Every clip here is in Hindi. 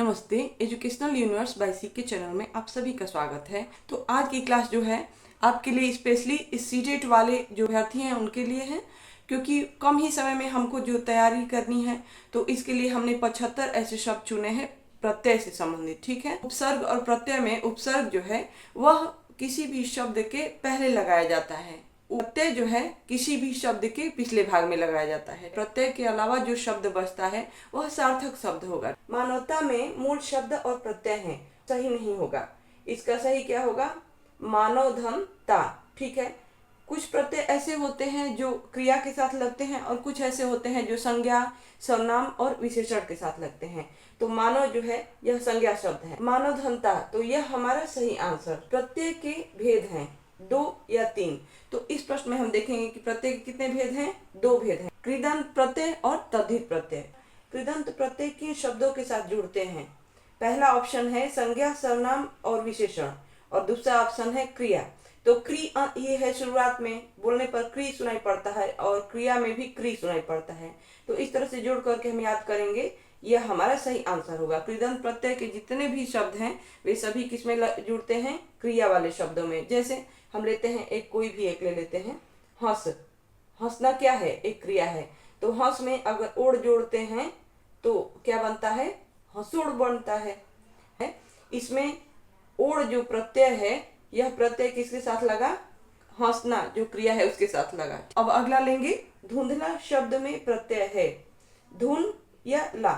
नमस्ते। एजुकेशनल यूनिवर्स बाय सी के चैनल में आप सभी का स्वागत है। तो आज की क्लास जो है आपके लिए स्पेशली इस सीटेट वाले जो अभ्यर्थी हैं उनके लिए है, क्योंकि कम ही समय में हमको जो तैयारी करनी है तो इसके लिए हमने 75 ऐसे शब्द चुने हैं प्रत्यय से संबंधित। ठीक है। उपसर्ग और प्रत्यय में उपसर्ग जो है वह किसी भी शब्द के पहले लगाया जाता है। प्रत्यय जो है किसी भी शब्द के पिछले भाग में लगाया जाता है। प्रत्यय के अलावा जो शब्द बचता है वह सार्थक शब्द होगा। मानवता में मूल शब्द और प्रत्यय हैं, सही नहीं होगा। इसका सही क्या होगा? मानवधनता। ठीक है। कुछ प्रत्यय ऐसे होते हैं जो क्रिया के साथ लगते हैं और कुछ ऐसे होते हैं जो संज्ञा, सर्वनाम और विशेषण के साथ लगते हैं। तो मानव जो है यह संज्ञा शब्द है। मानवधनता, तो यह हमारा सही आंसर। प्रत्यय के भेद हैं 2 या 3। तो इस प्रश्न में हम देखेंगे कि प्रत्यय के कितने भेद हैं? 2 भेद हैं, कृदंत प्रत्यय और तद्धित प्रत्यय। कृदंत प्रत्यय किन शब्दों के साथ जुड़ते हैं? पहला ऑप्शन है संज्ञा, सर्वनाम और विशेषण, और दूसरा ऑप्शन है क्रिया। तो ये है, शुरुआत में बोलने पर क्री सुनाई पड़ता है और क्रिया में भी क्री सुनाई पड़ता है। तो इस तरह से जोड़ करके हम याद करेंगे, यह हमारा सही आंसर होगा। कृदंत प्रत्यय के जितने भी शब्द हैं वे सभी किसमें जुड़ते हैं? क्रिया वाले शब्दों में। जैसे हम लेते हैं कोई भी एक ले लेते हैं, हंस। हंसना क्या है? एक क्रिया है। तो हंस में अगर ओड़ जोड़ते हैं तो क्या बनता है? हंसुड़ बनता है। इसमें ओड़ जो प्रत्यय है, यह प्रत्यय किसके साथ लगा? हंसना जो क्रिया है उसके साथ लगा। अब अगला लेंगे, धुंधला शब्द में प्रत्यय है, धुन या ला।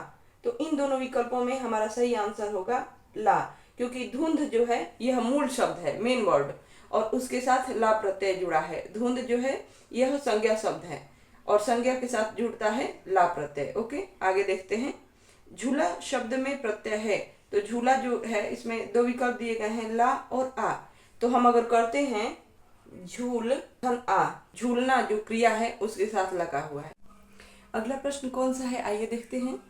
तो इन दोनों विकल्पों में हमारा सही आंसर होगा ला, क्योंकि धुंध जो है यह मूल शब्द है, मेन वर्ड, और उसके साथ ला प्रत्यय जुड़ा है। धुंध जो है यह संज्ञा शब्द है और संज्ञा के साथ जुड़ता है ला प्रत्यय। ओके, आगे देखते हैं। झूला शब्द में प्रत्यय है, तो झूला जो है इसमें 2 विकल्प दिए गए हैं, ला और आ। तो हम अगर करते हैं झूल धन आ, झूलना जो क्रिया है उसके साथ लगा हुआ है। अगला प्रश्न कौन सा है, आइए देखते हैं।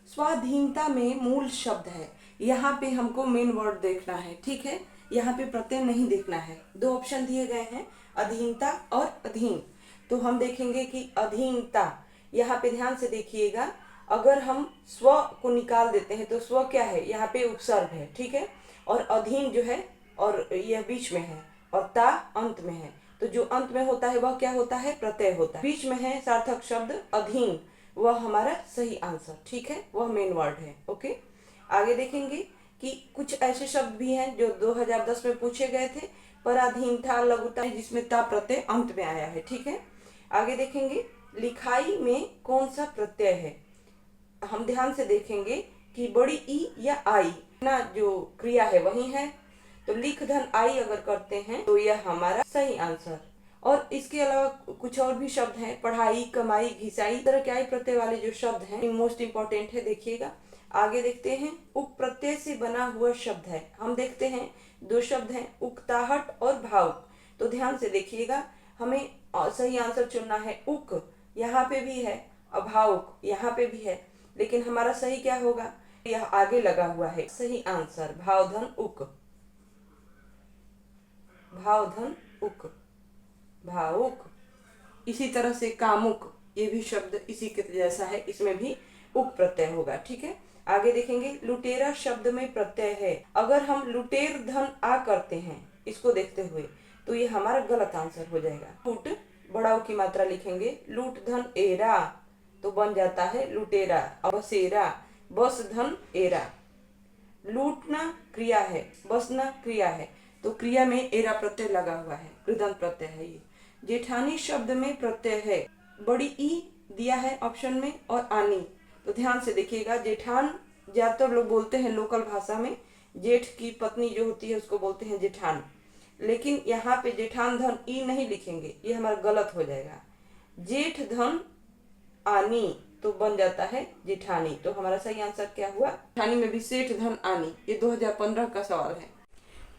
स्वाधीनता में मूल शब्द है, यहाँ पे हमको मेन वर्ड देखना है। ठीक है, यहाँ पे प्रत्यय नहीं देखना है। 2 ऑप्शन दिए गए हैं, अधीनता और अधीन। तो हम देखेंगे कि अधीनता, यहाँ पे ध्यान से देखिएगा, अगर हम स्व को निकाल देते हैं तो स्व क्या है? यहाँ पे उपसर्ग है। ठीक है, और अधीन जो है और यह बीच में है और ता अंत में है। तो जो अंत में होता है वह क्या होता है? प्रत्यय होता है। बीच में है सार्थक शब्द अधीन, वह हमारा सही आंसर। ठीक है, वह मेन वर्ड है। ओके, आगे देखेंगे कि कुछ ऐसे शब्द भी हैं जो 2010 में पूछे गए थे, पराधीनता, लघुता, जिसमें ता प्रत्यय अंत में आया है। ठीक है, आगे देखेंगे लिखाई में कौन सा प्रत्यय है। हम ध्यान से देखेंगे कि बड़ी ई या आई ना जो क्रिया है वही है। तो लिख धन आई अगर करते हैं तो यह हमारा सही आंसर। और इसके अलावा कुछ और भी शब्द हैं, पढ़ाई, कमाई, घिसाई, तरह के आई प्रत्यय वाले जो शब्द हैं मोस्ट इंपॉर्टेंट है। देखिएगा, आगे देखते हैं। उक प्रत्यय से बना हुआ शब्द है। हम देखते हैं 2 शब्द हैं, उकताहट और भावुक। तो ध्यान से देखिएगा, हमें सही आंसर चुनना है। उक यहाँ पे भी है, अभावुक यहाँ पे भी है, लेकिन हमारा सही क्या होगा? यह आगे लगा हुआ है। सही आंसर भावधन उक, भावधन उक, भावुक। इसी तरह से कामुक, ये भी शब्द इसी के जैसा है, इसमें भी उक प्रत्यय होगा। ठीक है, आगे देखेंगे। लुटेरा शब्द में प्रत्यय है, अगर हम लुटेर धन आ करते हैं इसको देखते हुए तो ये हमारा गलत आंसर हो जाएगा। लूट बड़ाऊ की मात्रा लिखेंगे, लूट धन एरा तो बन जाता है लुटेरा। बसेरा, बस धन एरा। लूटना क्रिया है, बसना क्रिया है, तो क्रिया में एरा प्रत्यय लगा हुआ है, कृदंत प्रत्यय है ये। जेठानी शब्द में प्रत्यय है, बड़ी ई दिया है ऑप्शन में और आनी। तो ध्यान से देखिएगा, जेठान ज्यादातर लोग बोलते हैं लोकल भाषा में, जेठ की पत्नी जो होती है उसको बोलते हैं जेठान, लेकिन यहाँ पे जेठान धन ई नहीं लिखेंगे, ये हमारा गलत हो जाएगा। जेठ धन आनी तो बन जाता है जेठानी। तो हमारा सही आंसर क्या हुआ? जेठानी में भी सेठ धन आनी। ये 2015 का सवाल है।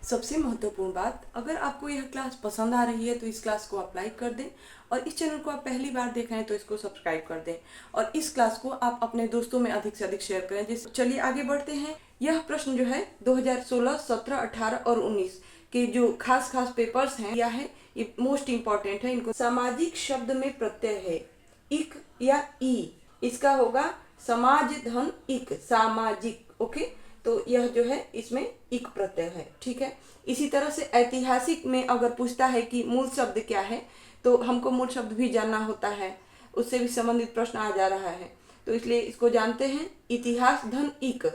सबसे महत्वपूर्ण बात, अगर आपको यह क्लास पसंद आ रही है तो इस क्लास को आप लाइक कर दें, और इस चैनल को आप पहली बार देख रहे हैं तो इसको सब्सक्राइब कर दें, और इस क्लास को आप अपने दोस्तों में अधिक से अधिक शेयर करें। चलिए आगे बढ़ते हैं। यह प्रश्न जो है 2016, 17, 18 और 19 के जो खास पेपर्स हैं या है, ये मोस्ट इंपॉर्टेंट है। इनको सामाजिक शब्द में प्रत्यय है, इक या ई, इसका होगा समाज धन इक, सामाजिक। ओके, तो यह जो है इसमें इक प्रत्यय है। ठीक है, इसी तरह से ऐतिहासिक में अगर पूछता है कि मूल शब्द क्या है, तो हमको मूल शब्द भी जानना होता है, उससे भी संबंधित प्रश्न आ जा रहा है, तो इसलिए इसको जानते हैं। इतिहास धन इक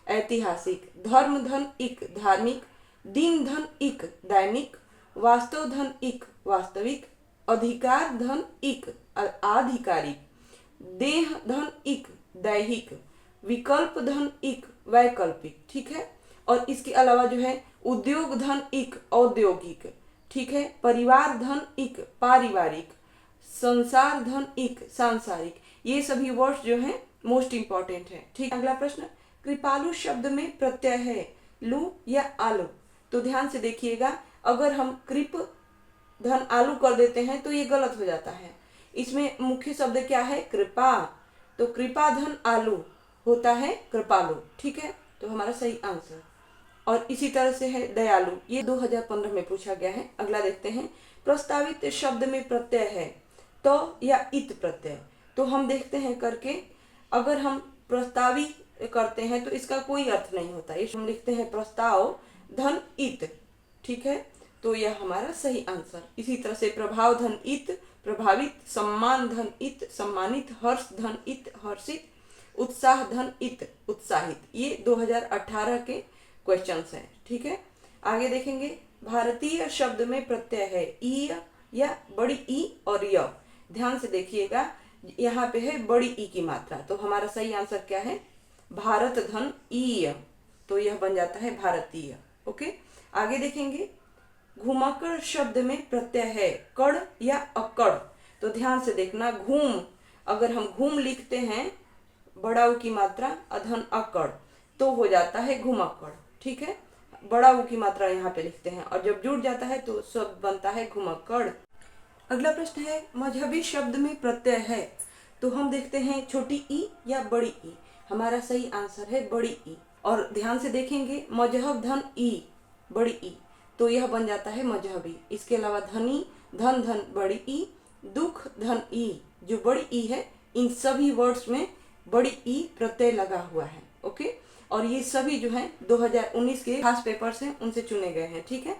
ऐतिहासिक, धर्म धन इक धार्मिक, दिन धन इक दैनिक, वास्तव धन इक वास्तविक, अधिकार धन इक आधिकारिक, देह धन इक दैहिक, विकल्प धन इक वैकल्पिक। ठीक है, और इसके अलावा जो है उद्योग धन इक औद्योगिक। ठीक है, परिवार धन इक पारिवारिक, संसार धन इक सांसारिक। ये सभी वर्ड्स जो हैं मोस्ट इंपॉर्टेंट है। ठीक, अगला प्रश्न, कृपालु शब्द में प्रत्यय है लू या आलू? तो ध्यान से देखिएगा, अगर हम कृप धन आलू कर देते हैं तो ये गलत हो जाता है। इसमें मुख्य शब्द क्या है? कृपा। तो कृपा धन आलू होता है कृपालु। ठीक है, तो हमारा सही आंसर। और इसी तरह से है दयालु, ये 2015 में पूछा गया है। अगला देखते हैं, प्रस्तावित शब्द में प्रत्यय है तो या इत प्रत्यय। तो हम देखते हैं करके, अगर हम प्रस्तावी करते हैं तो इसका कोई अर्थ नहीं होता। इस हम लिखते हैं प्रस्ताव धन इत। ठीक है, तो यह हमारा सही आंसर। इसी तरह से प्रभाव धन इत प्रभावित, सम्मान धन इत सम्मानित, हर्ष धन इत हर्षित, उत्साह धन इत उत्साहित। ये 2018 के क्वेश्चंस हैं। ठीक है, आगे देखेंगे, भारतीय शब्द में प्रत्यय है ई या बड़ी ई और य। ध्यान से देखिएगा, यहाँ पे है बड़ी ई की मात्रा, तो हमारा सही आंसर क्या है? भारत धन ई, तो यह बन जाता है भारतीय। ओके, आगे देखेंगे, घुमक्कड़ शब्द में प्रत्यय है कड़ या अकड़। तो ध्यान से देखना, घूम, अगर हम घूम लिखते हैं बड़ा ऊ की मात्रा अधन अकड़, तो हो जाता है घुमक्कड़। ठीक है, बड़ा ऊ की मात्रा यहाँ पे लिखते हैं, और जब जुड़ जाता है तो शब्द बनता है घुमक्कड़। अगला प्रश्न है, मजहबी शब्द में प्रत्यय है। तो हम देखते हैं छोटी ई या बड़ी ई। हमारा सही आंसर है बड़ी ई। और ध्यान से देखेंगे, मजहब धन ई बड़ी ई, तो यह बन जाता है मजहबी। इसके अलावा धनी धन धन बड़ी ई, दुख धन ई जो बड़ी ई है, इन सभी वर्ड्स में बड़ी ई प्रत्यय लगा हुआ है। ओके, और ये सभी जो है 2019 के खास पेपर्स हैं, उनसे चुने गए हैं। ठीक है,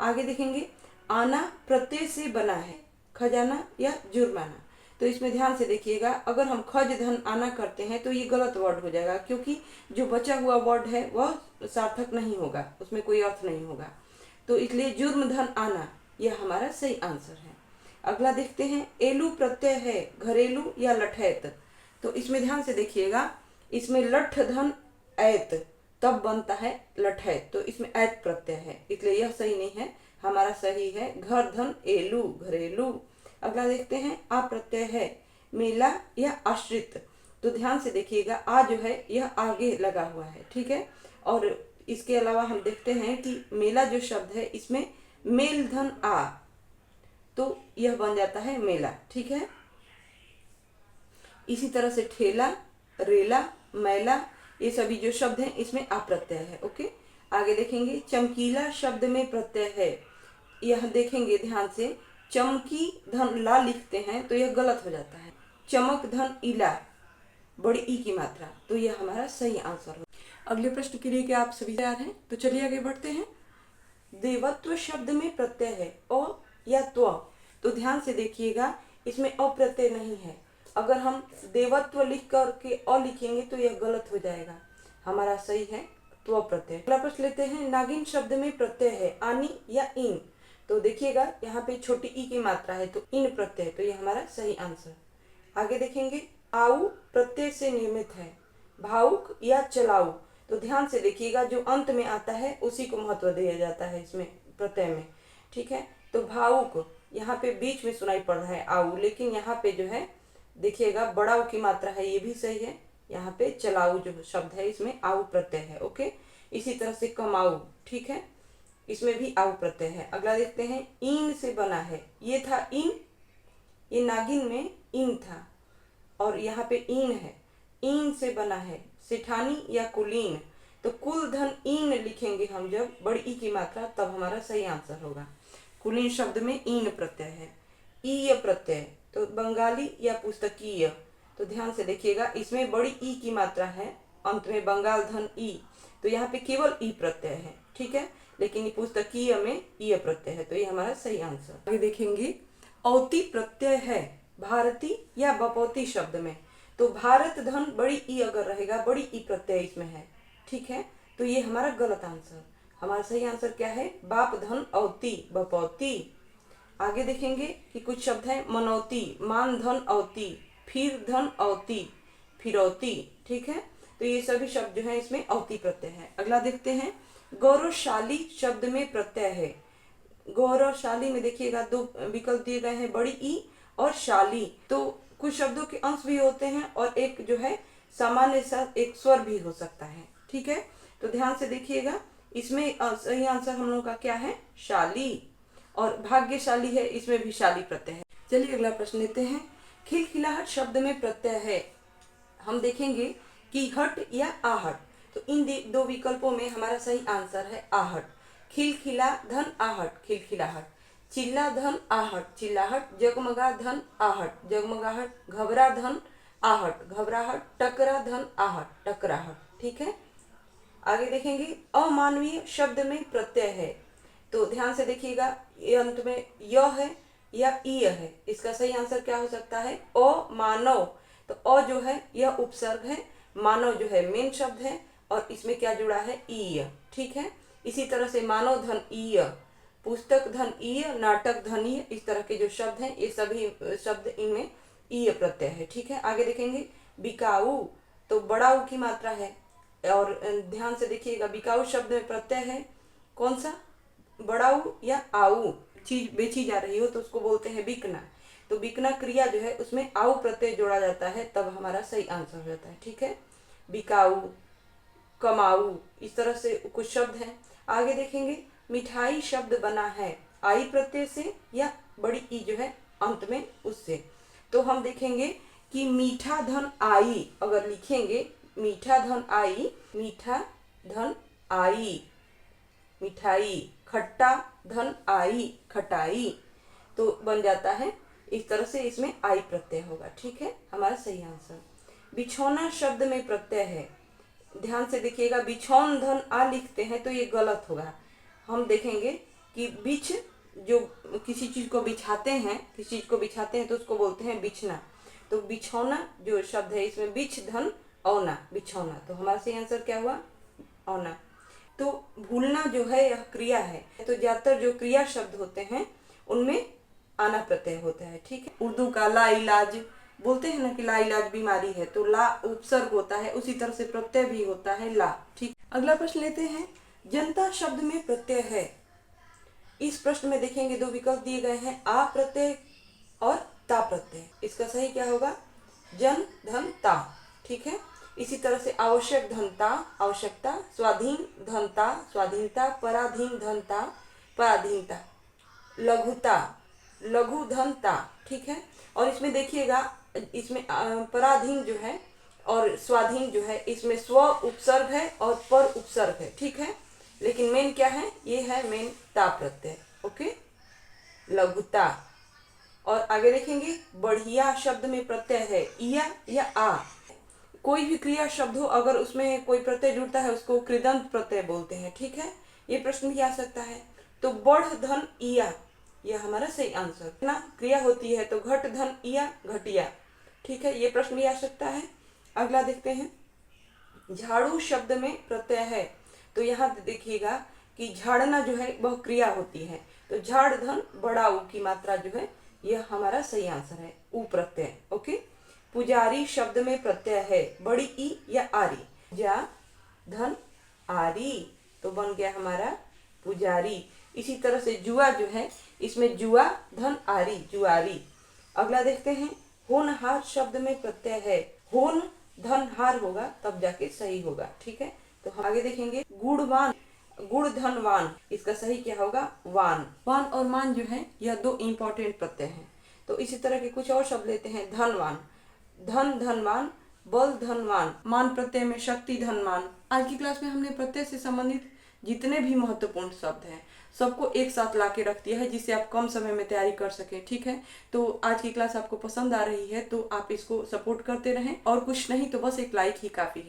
आगे देखेंगे, आना प्रत्यय से बना है, खजाना या जुर्माना। तो इसमें ध्यान से देखिएगा, अगर हम खज धन आना करते हैं तो ये गलत वर्ड हो जाएगा, क्योंकि जो बचा हुआ वर्ड है वह सार्थक नहीं होगा, उसमें कोई अर्थ नहीं होगा। तो इसलिए जुर्म धन आना, यह हमारा सही आंसर है। अगला देखते हैं, एलू प्रत्यय है घरेलू या लठैत। तो इसमें ध्यान से देखिएगा, इसमें लठ धन ऐत तब बनता है लठैत, तो इसमें ऐत प्रत्यय है, इसलिए यह सही नहीं है। हमारा सही है घर धन एलू घरेलू। अगला देखते हैं, आ प्रत्यय है मेला या आश्रित। तो ध्यान से देखिएगा, आ जो है यह आगे लगा हुआ है। ठीक है, और इसके अलावा हम देखते हैं कि मेला जो शब्द है, इसमें मेल धन आ, तो यह बन जाता है मेला। ठीक है, इसी तरह से ठेला रेला मैला, ये सभी जो शब्द हैं इसमें आ प्रत्यय है। ओके, आगे देखेंगे, चमकीला शब्द में प्रत्यय है। यह देखेंगे ध्यान से, चमकी धन ला लिखते हैं तो यह गलत हो जाता है, चमक धन इला बड़ी ई की मात्रा, तो यह हमारा सही आंसर हो। अगले प्रश्न के लिए क्या आप सभी तैयार हैं? तो चलिए आगे बढ़ते हैं। देवत्व शब्द में प्रत्यय है अ या त्व। तो ध्यान से देखिएगा, इसमें अ प्रत्यय नहीं है। अगर हम देवत्व लिख करके अ लिखेंगे तो यह गलत हो जाएगा, हमारा सही है त्व प्रत्यय। अगला प्रश्न लेते हैं, नागिन शब्द में प्रत्यय है आनी या इन। तो देखिएगा, यहाँ पे छोटी ई की मात्रा है तो इन प्रत्यय, तो यह हमारा सही आंसर। आगे देखेंगे, आऊ प्रत्यय से निर्मित है, भावुक या चलाऊ। तो ध्यान से देखिएगा, जो अंत में आता है उसी को महत्व दिया जाता है इसमें प्रत्यय में। ठीक है, तो भावुक यहाँ पे बीच में सुनाई पड़ रहा है आऊ, लेकिन यहाँ पे जो है देखिएगा बड़ा ऊ की मात्रा है, ये भी सही है। यहाँ पे चलाऊ जो शब्द है इसमें आऊ प्रत्यय है। ओके, इसी तरह से कमाऊ, ठीक है, इसमें भी आऊ प्रत्यय है। अगला देखते हैं, ईन से बना है। ये था इन, ये नागिन में इन था, और यहाँ पे ईन है, ईन से बना है। सेठानी या कुलीन, तो कुल धन ईन लिखेंगे हम जब बड़ी ई की मात्रा, तब हमारा सही आंसर होगा। कुलीन शब्द में ईन प्रत्यय है। ईय प्रत्यय, तो बंगाली या पुस्तकीय। तो ध्यान से देखिएगा, इसमें बड़ी ई की मात्रा है, अंत में बंगाल धन ई, तो तो यहाँ पे केवल ई प्रत्यय है, ठीक है, लेकिन ये पुस्तकीय में ईय प्रत्यय है, तो ये हमारा सही आंसर। आगे देखेंगे, औती प्रत्यय है भारती या बपौती शब्द में। तो भारत धन बड़ी ई अगर रहेगा, बड़ी ई प्रत्यय इसमें है, ठीक है, तो ये हमारा गलत आंसर। हमारा सही आंसर क्या है, बाप धन औती बपौती। आगे देखेंगे कि कुछ शब्द है, मनौती, मान धन औती, फिर धन औती, फिरौती, ठीक है, तो ये सभी शब्द जो है इसमें औती प्रत्यय है। अगला देखते हैं, गौरवशाली शब्द में प्रत्यय है। गौरवशाली में देखिएगा दो विकल्प दिए गए हैं, बड़ी ई और शाली। तो कुछ शब्दों के अंश भी होते हैं और एक जो है सामान्य सा एक स्वर भी हो सकता है, ठीक है, तो ध्यान से देखिएगा। इसमें सही आंसर हम लोगों का क्या है, शाली, और भाग्यशाली है, इसमें भी शाली प्रत्यय है। चलिए अगला प्रश्न लेते हैं, खिलखिलाहट शब्द में प्रत्यय है। हम देखेंगे कि हट या आहट, तो इन दो विकल्पों में हमारा सही आंसर है आहट। खिलखिला धन आहट, खिलखिलाहट। चिल्ला धन आहट, चिल्लाहट। जगमगा धन आहट, जगमगाहट। घबरा धन आहट, घबराहट। टकरा धन आहट, टकराहट, ठीक है। आगे देखेंगे, अमानवीय शब्द में प्रत्यय है। तो ध्यान से देखिएगा, ये अंत में य है या ईय है, इसका सही आंसर क्या हो सकता है, अमानव। तो अ जो है यह उपसर्ग है, मानव जो है मेन शब्द है, और इसमें क्या जुड़ा है, ईय, ठीक है। इसी तरह से मानव धन ईय, पुस्तक धन ईय, नाटक धन ईय, इस तरह के जो शब्द हैं ये सभी शब्द इनमें ईय प्रत्यय है, ठीक है। आगे देखेंगे, बिकाऊ, तो बड़ा ऊ की मात्रा है, और ध्यान से देखिएगा बिकाऊ शब्द में प्रत्यय है कौन सा, बड़ाऊ या आऊ। चीज बेची जा रही हो तो उसको बोलते हैं बिकना, तो बिकना क्रिया जो है उसमें आऊ प्रत्यय जोड़ा जाता है, तब हमारा सही आंसर हो जाता है, ठीक है। बिकाऊ, कमाऊ, इस तरह से कुछ शब्द हैं। आगे देखेंगे, मिठाई शब्द बना है आई प्रत्यय से या बड़ी ई जो है अंत में उससे। तो हम देखेंगे कि मीठा धन आई अगर लिखेंगे, मीठा धन आई, मीठा धन आई, मिठाई। खट्टा धन आई, खटाई, तो बन जाता है इस तरह से, इसमें आई प्रत्यय होगा, ठीक है, हमारा सही आंसर। बिछौना शब्द में प्रत्यय है। ध्यान से देखिएगा, बिछौन धन आ लिखते हैं तो ये गलत होगा। हम देखेंगे कि बिछ, जो किसी चीज को बिछाते हैं, किसी चीज को बिछाते हैं तो उसको बोलते हैं बिछना। तो बिछौना जो शब्द है इसमें बिछ धन औना, बिछौना, तो हमारा सही आंसर क्या हुआ, औना। तो भूलना जो है यह क्रिया है, तो ज्यादातर जो क्रिया शब्द होते हैं उनमें आना प्रत्यय होता है, ठीक है। उर्दू का ला इलाज बोलते हैं ना कि ला इलाज बीमारी है, तो ला उपसर्ग होता है, उसी तरह से प्रत्यय भी होता है ला, ठीक। अगला प्रश्न लेते हैं, जनता शब्द में प्रत्यय है। इस प्रश्न में देखेंगे दो विकल्प दिए गए हैं, आ प्रत्यय और ता प्रत्यय। इसका सही क्या होगा, जन धन ता, ठीक है। इसी तरह से आवश्यक धनता, आवश्यकता। स्वाधीन धनता, स्वाधीनता। पराधीन धनता, पराधीनता। लघुता, लघु धनता, ठीक है। और इसमें देखिएगा, इसमें पराधीन जो है और स्वाधीन जो है इसमें स्व उपसर्ग है और पर उपसर्ग है, ठीक है, लेकिन मेन क्या है, ये है मेन ता प्रत्यय, ओके, लघुता। और आगे देखेंगे, बढ़िया शब्द में प्रत्यय है इया या आ। कोई भी क्रिया शब्द हो अगर उसमें कोई प्रत्यय जुड़ता है उसको कृदंत प्रत्यय बोलते हैं, ठीक है, ये प्रश्न भी आ सकता है। तो बढ़ धन इया, यह हमारा सही आंसर ना, क्रिया होती है तो घट धन इया, घटिया, ठीक है, ये प्रश्न भी आ सकता है। अगला देखते हैं, झाड़ू शब्द में प्रत्यय है। तो यहाँ देखिएगा कि झाड़ना जो है वह क्रिया होती है, तो झाड़ धन बड़ा ऊ की मात्रा जो है यह हमारा सही आंसर है, ऊ प्रत्यय, ओके। पुजारी शब्द में प्रत्यय है, बड़ी ई या आरी। जा धन आरी, तो बन गया हमारा पुजारी। इसी तरह से जुआ जो है इसमें जुआ धन आरी, जुआरी। अगला देखते हैं, होनहार शब्द में प्रत्यय है। होन धन हार होगा तब जाके सही होगा, ठीक है। तो हम आगे देखेंगे, गुणवान, गुण धनवान, इसका सही क्या होगा, वान। वान और मान जो है यह दो इंपॉर्टेंट प्रत्यय हैं। तो इसी तरह के कुछ और शब्द लेते हैं, धनवान, धन धनवान, बल धनवान। मान प्रत्यय में शक्ति धनवान। आज की क्लास में हमने प्रत्यय से संबंधित जितने भी महत्वपूर्ण शब्द हैं सबको एक साथ ला के रख दिया है, जिससे आप कम समय में तैयारी कर सकें, ठीक है। तो आज की क्लास आपको पसंद आ रही है तो आप इसको सपोर्ट करते रहें, और कुछ नहीं तो बस एक लाइक ही काफी है।